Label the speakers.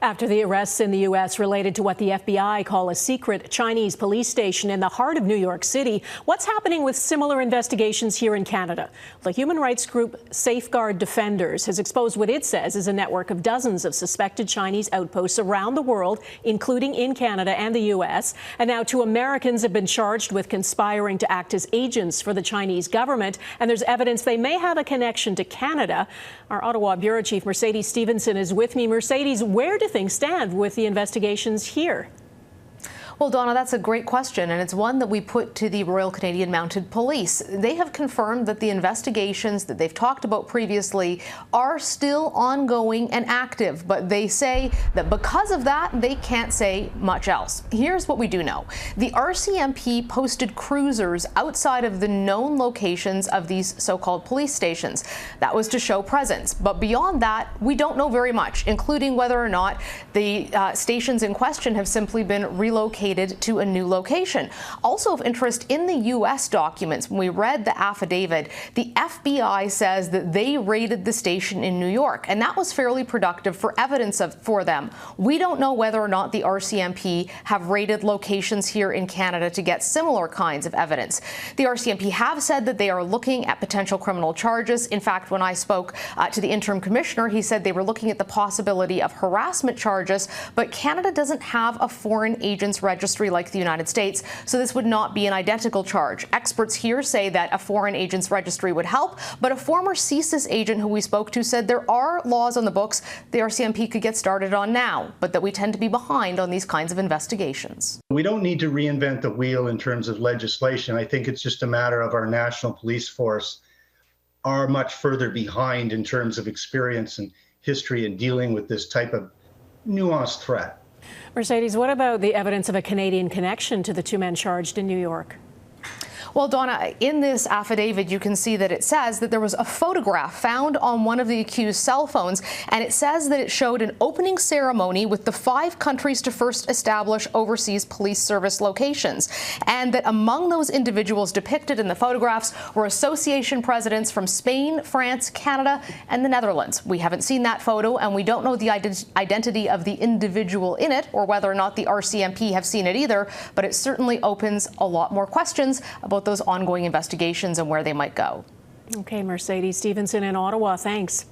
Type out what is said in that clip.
Speaker 1: After the arrests in the U.S. related to what the FBI call a secret Chinese police station in the heart of New York City, what's happening with similar investigations here in Canada? The human rights group Safeguard Defenders has exposed what it says is a network of dozens of suspected Chinese outposts around the world, including in Canada and the U.S. And now 2 Americans have been charged with conspiring to act as agents for the Chinese government. And there's evidence they may have a connection to Canada. Our Ottawa Bureau Chief Mercedes Stephenson is with me. Mercedes, where do things stand with the investigations here?
Speaker 2: Well, Donna, that's a great question, and it's one that we put to the Royal Canadian Mounted Police. They have confirmed that the investigations that they've talked about previously are still ongoing and active, but they say that because of that, they can't say much else. Here's what we do know. The RCMP posted cruisers outside of the known locations of these so-called police stations. That was to show presence, but beyond that, we don't know very much, including whether or not the stations in question have simply been relocated to a new location. Also of interest in the U.S. documents, when we read the affidavit, the FBI says that they raided the station in New York, and that was fairly productive for evidence for them. We don't know whether or not the RCMP have raided locations here in Canada to get similar kinds of evidence. The RCMP have said that they are looking at potential criminal charges. In fact, when I spoke to the interim commissioner, he said they were looking at the possibility of harassment charges, but Canada doesn't have a foreign agents registry like the United States, so this would not be an identical charge. Experts here say that a foreign agents registry would help, but a former CSIS agent who we spoke to said there are laws on the books the RCMP could get started on now, but that we tend to be behind on these kinds of investigations.
Speaker 3: We don't need to reinvent the wheel in terms of legislation. I think it's just a matter of our national police force are much further behind in terms of experience and history in dealing with this type of nuanced threat.
Speaker 1: Mercedes, what about the evidence of a Canadian connection to the 2 men charged in New York?
Speaker 2: Well, Donna, in this affidavit, you can see that it says that there was a photograph found on one of the accused cell phones, and it says that it showed an opening ceremony with the 5 countries to first establish overseas police service locations, and that among those individuals depicted in the photographs were association presidents from Spain, France, Canada, and the Netherlands. We haven't seen that photo, and we don't know the identity of the individual in it, or whether or not the RCMP have seen it either, but it certainly opens a lot more questions about those ongoing investigations and where they might go.
Speaker 1: Okay, Mercedes Stephenson in Ottawa, thanks.